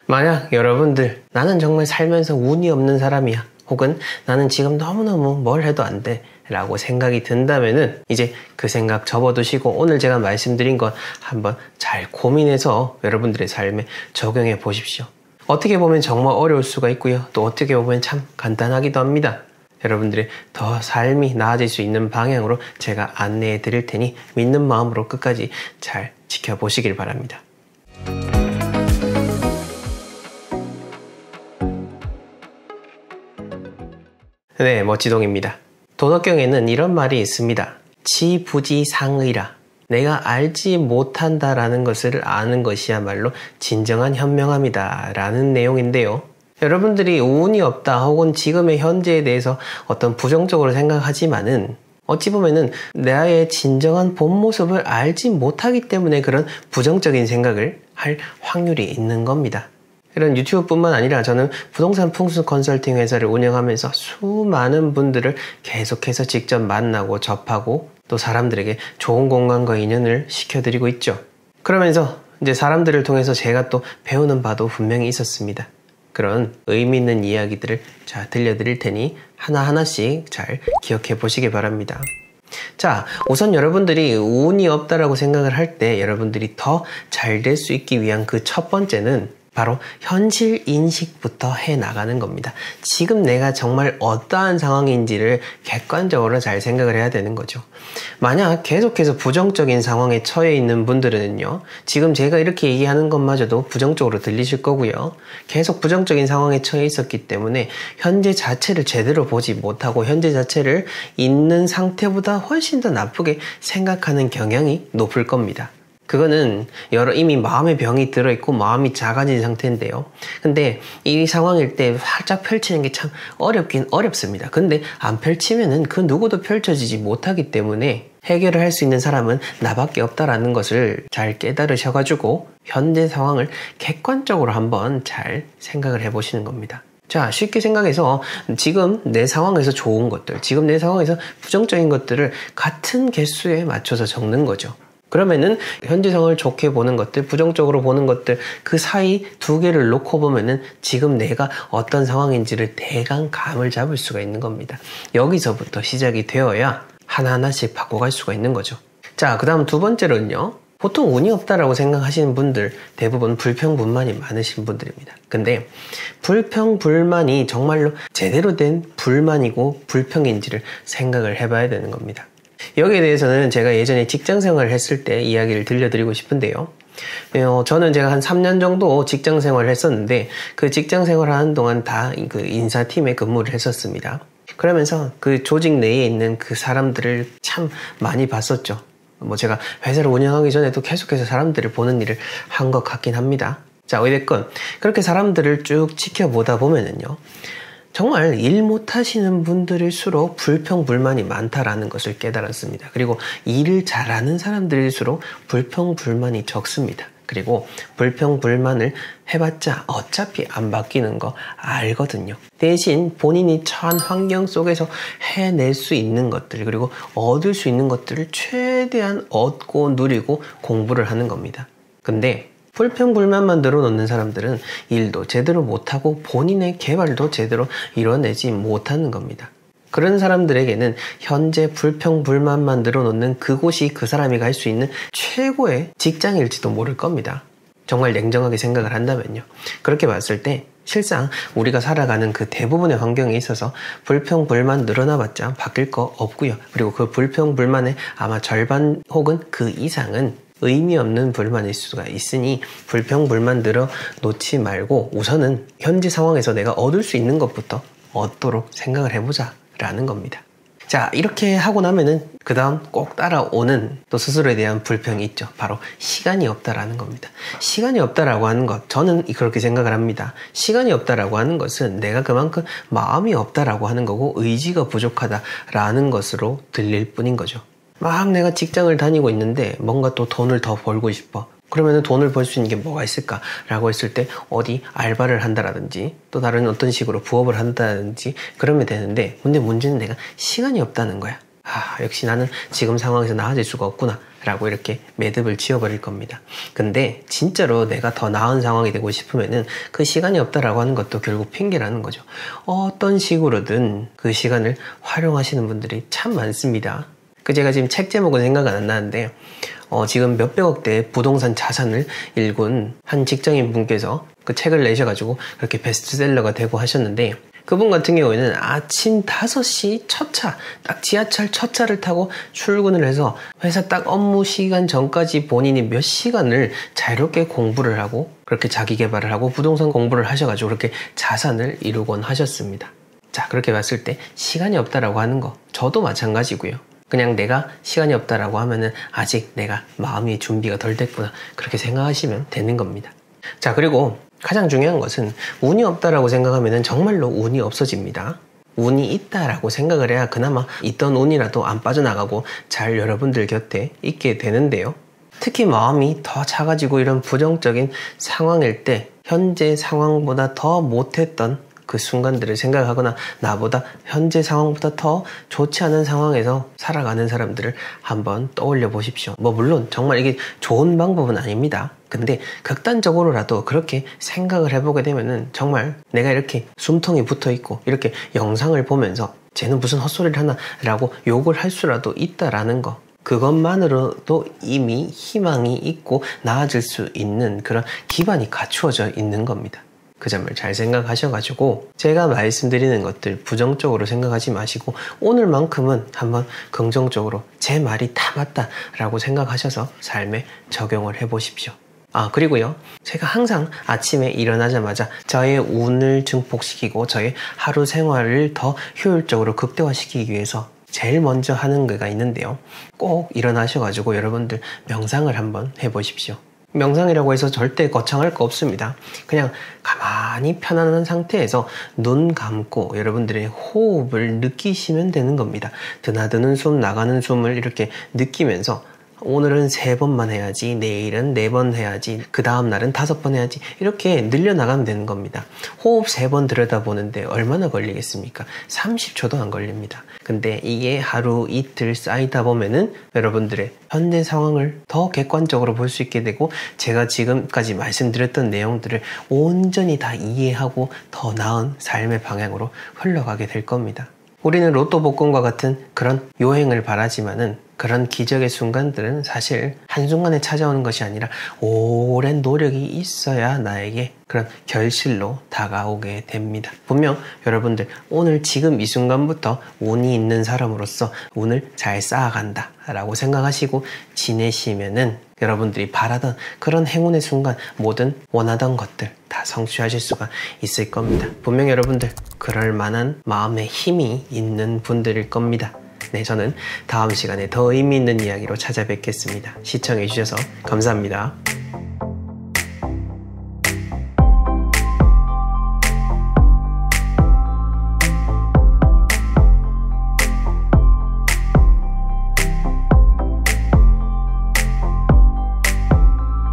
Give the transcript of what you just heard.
만약 여러분들 나는 정말 살면서 운이 없는 사람이야, 혹은 나는 지금 너무너무 뭘 해도 안 돼 라고 생각이 든다면은 이제 그 생각 접어두시고 오늘 제가 말씀드린 것 한번 잘 고민해서 여러분들의 삶에 적용해 보십시오. 어떻게 보면 정말 어려울 수가 있고요, 또 어떻게 보면 참 간단하기도 합니다. 여러분들의 더 삶이 나아질 수 있는 방향으로 제가 안내해 드릴 테니 믿는 마음으로 끝까지 잘 지켜보시길 바랍니다. 네, 멋지동입니다. 도덕경에는 이런 말이 있습니다. 지부지상의라. 내가 알지 못한다라는 것을 아는 것이야말로 진정한 현명함이다 라는 내용인데요. 여러분들이 운이 없다 혹은 지금의 현재에 대해서 어떤 부정적으로 생각하지만은 어찌 보면은 나의 진정한 본 모습을 알지 못하기 때문에 그런 부정적인 생각을 할 확률이 있는 겁니다. 이런 유튜브뿐만 아니라 저는 부동산 풍수 컨설팅 회사를 운영하면서 수많은 분들을 계속해서 직접 만나고 접하고 또 사람들에게 좋은 공간과 인연을 시켜드리고 있죠. 그러면서 이제 사람들을 통해서 제가 또 배우는 바도 분명히 있었습니다. 그런 의미 있는 이야기들을 자 들려드릴 테니 하나하나씩 잘 기억해 보시기 바랍니다. 자, 우선 여러분들이 운이 없다라고 생각을 할 때 여러분들이 더 잘 될 수 있기 위한 그 첫 번째는 바로 현실 인식부터 해 나가는 겁니다. 지금 내가 정말 어떠한 상황인지를 객관적으로 잘 생각을 해야 되는 거죠. 만약 계속해서 부정적인 상황에 처해 있는 분들은요, 지금 제가 이렇게 얘기하는 것마저도 부정적으로 들리실 거고요. 계속 부정적인 상황에 처해 있었기 때문에 현재 자체를 제대로 보지 못하고 현재 자체를 있는 상태보다 훨씬 더 나쁘게 생각하는 경향이 높을 겁니다. 그거는 이미 마음의 병이 들어있고 마음이 작아진 상태인데요. 근데 이 상황일 때 활짝 펼치는 게 참 어렵긴 어렵습니다. 근데 안 펼치면은 그 누구도 펼쳐지지 못하기 때문에 해결을 할 수 있는 사람은 나밖에 없다라는 것을 잘 깨달으셔가지고 현재 상황을 객관적으로 한번 잘 생각을 해보시는 겁니다. 자, 쉽게 생각해서 지금 내 상황에서 좋은 것들, 지금 내 상황에서 부정적인 것들을 같은 개수에 맞춰서 적는 거죠. 그러면은 현재 상황을 좋게 보는 것들, 부정적으로 보는 것들, 그 사이 두 개를 놓고 보면은 지금 내가 어떤 상황인지를 대강 감을 잡을 수가 있는 겁니다. 여기서부터 시작이 되어야 하나하나씩 바꿔갈 수가 있는 거죠. 자, 그 다음 두 번째로는요. 보통 운이 없다라고 생각하시는 분들 대부분 불평불만이 많으신 분들입니다. 근데 불평불만이 정말로 제대로 된 불만이고 불평인지를 생각을 해봐야 되는 겁니다. 여기에 대해서는 제가 예전에 직장생활을 했을 때 이야기를 들려드리고 싶은데요. 저는 제가 한 3년 정도 직장생활을 했었는데 그 직장생활을 하는 동안 다 그 인사팀에 근무를 했었습니다. 그러면서 그 조직 내에 있는 그 사람들을 참 많이 봤었죠. 제가 회사를 운영하기 전에도 계속해서 사람들을 보는 일을 한 것 같긴 합니다. 자, 어찌됐건 그렇게 사람들을 쭉 지켜보다 보면은요. 정말 일 못하시는 분들일수록 불평불만이 많다라는 것을 깨달았습니다. 그리고 일을 잘하는 사람들일수록 불평불만이 적습니다. 그리고 불평불만을 해봤자 어차피 안 바뀌는 거 알거든요. 대신 본인이 처한 환경 속에서 해낼 수 있는 것들, 그리고 얻을 수 있는 것들을 최대한 얻고 누리고 공부를 하는 겁니다. 근데 불평불만만 늘어놓는 사람들은 일도 제대로 못하고 본인의 개발도 제대로 이뤄내지 못하는 겁니다. 그런 사람들에게는 현재 불평불만만 늘어놓는 그곳이 그 사람이 갈 수 있는 최고의 직장일지도 모를 겁니다. 정말 냉정하게 생각을 한다면요. 그렇게 봤을 때 실상 우리가 살아가는 그 대부분의 환경에 있어서 불평불만 늘어나봤자 바뀔 거 없고요. 그리고 그 불평불만의 아마 절반 혹은 그 이상은 의미 없는 불만일 수가 있으니 불평불만 늘어놓지 말고 우선은 현재 상황에서 내가 얻을 수 있는 것부터 얻도록 생각을 해보자 라는 겁니다. 자, 이렇게 하고 나면은 그 다음 꼭 따라오는 또 스스로에 대한 불평이 있죠. 바로 시간이 없다라는 겁니다. 시간이 없다라고 하는 것, 저는 그렇게 생각을 합니다. 시간이 없다라고 하는 것은 내가 그만큼 마음이 없다라고 하는 거고 의지가 부족하다라는 것으로 들릴 뿐인 거죠. 막 내가 직장을 다니고 있는데 뭔가 또 돈을 더 벌고 싶어. 그러면 돈을 벌 수 있는 게 뭐가 있을까라고 했을 때 어디 알바를 한다라든지 또 다른 어떤 식으로 부업을 한다든지 그러면 되는데, 근데 문제는 내가 시간이 없다는 거야. 역시 나는 지금 상황에서 나아질 수가 없구나 라고 이렇게 매듭을 지어버릴 겁니다. 근데 진짜로 내가 더 나은 상황이 되고 싶으면은 그 시간이 없다라고 하는 것도 결국 핑계라는 거죠. 어떤 식으로든 그 시간을 활용하시는 분들이 참 많습니다. 제가 지금 책 제목은 생각 안 나는데 지금 몇백억대의 부동산 자산을 일군 한 직장인 분께서 그 책을 내셔가지고 그렇게 베스트셀러가 되고 하셨는데, 그분 같은 경우에는 아침 5시 첫 차, 딱 지하철 첫 차를 타고 출근을 해서 회사 딱 업무 시간 전까지 본인이 몇 시간을 자유롭게 공부를 하고 그렇게 자기 개발을 하고 부동산 공부를 하셔가지고 그렇게 자산을 이루곤 하셨습니다. 자, 그렇게 봤을 때 시간이 없다라고 하는 거 저도 마찬가지고요. 그냥 내가 시간이 없다라고 하면은 아직 내가 마음이 준비가 덜 됐구나 그렇게 생각하시면 되는 겁니다. 자, 그리고 가장 중요한 것은 운이 없다라고 생각하면 정말로 운이 없어집니다. 운이 있다라고 생각을 해야 그나마 있던 운이라도 안 빠져나가고 잘 여러분들 곁에 있게 되는데요. 특히 마음이 더 작아지고 이런 부정적인 상황일 때 현재 상황보다 더 못했던 그 순간들을 생각하거나 나보다 현재 상황보다 더 좋지 않은 상황에서 살아가는 사람들을 한번 떠올려 보십시오. 물론 정말 이게 좋은 방법은 아닙니다. 근데 극단적으로라도 그렇게 생각을 해보게 되면은 정말 내가 이렇게 숨통이 붙어 있고 이렇게 영상을 보면서 쟤는 무슨 헛소리를 하나 라고 욕을 할 수라도 있다라는 거, 그것만으로도 이미 희망이 있고 나아질 수 있는 그런 기반이 갖추어져 있는 겁니다. 그 점을 잘 생각하셔가지고 제가 말씀드리는 것들 부정적으로 생각하지 마시고 오늘만큼은 한번 긍정적으로 제 말이 다 맞다라고 생각하셔서 삶에 적용을 해보십시오. 그리고요, 제가 항상 아침에 일어나자마자 저의 운을 증폭시키고 저의 하루 생활을 더 효율적으로 극대화시키기 위해서 제일 먼저 하는 거가 있는데요. 꼭 일어나셔가지고 여러분들 명상을 한번 해보십시오. 명상이라고 해서 절대 거창할 거 없습니다. 그냥 가만히 편안한 상태에서 눈 감고 여러분들의 호흡을 느끼시면 되는 겁니다. 드나드는 숨, 나가는 숨을 이렇게 느끼면서 오늘은 3번만 해야지, 내일은 4번 해야지, 그 다음 날은 5번 해야지, 이렇게 늘려나가면 되는 겁니다. 호흡 3번 들여다보는데 얼마나 걸리겠습니까? 30초도 안 걸립니다. 근데 이게 하루 이틀 쌓이다 보면은 여러분들의 현재 상황을 더 객관적으로 볼 수 있게 되고 제가 지금까지 말씀드렸던 내용들을 온전히 다 이해하고 더 나은 삶의 방향으로 흘러가게 될 겁니다. 우리는 로또 복권과 같은 그런 요행을 바라지만은 그런 기적의 순간들은 사실 한순간에 찾아오는 것이 아니라 오랜 노력이 있어야 나에게 그런 결실로 다가오게 됩니다. 분명 여러분들 오늘 지금 이 순간부터 운이 있는 사람으로서 운을 잘 쌓아간다 라고 생각하시고 지내시면은 여러분들이 바라던 그런 행운의 순간 모든 원하던 것들 다 성취하실 수가 있을 겁니다. 분명 여러분들 그럴 만한 마음의 힘이 있는 분들일 겁니다. 네, 저는 다음 시간에 더 의미 있는 이야기로 찾아뵙겠습니다. 시청해주셔서 감사합니다.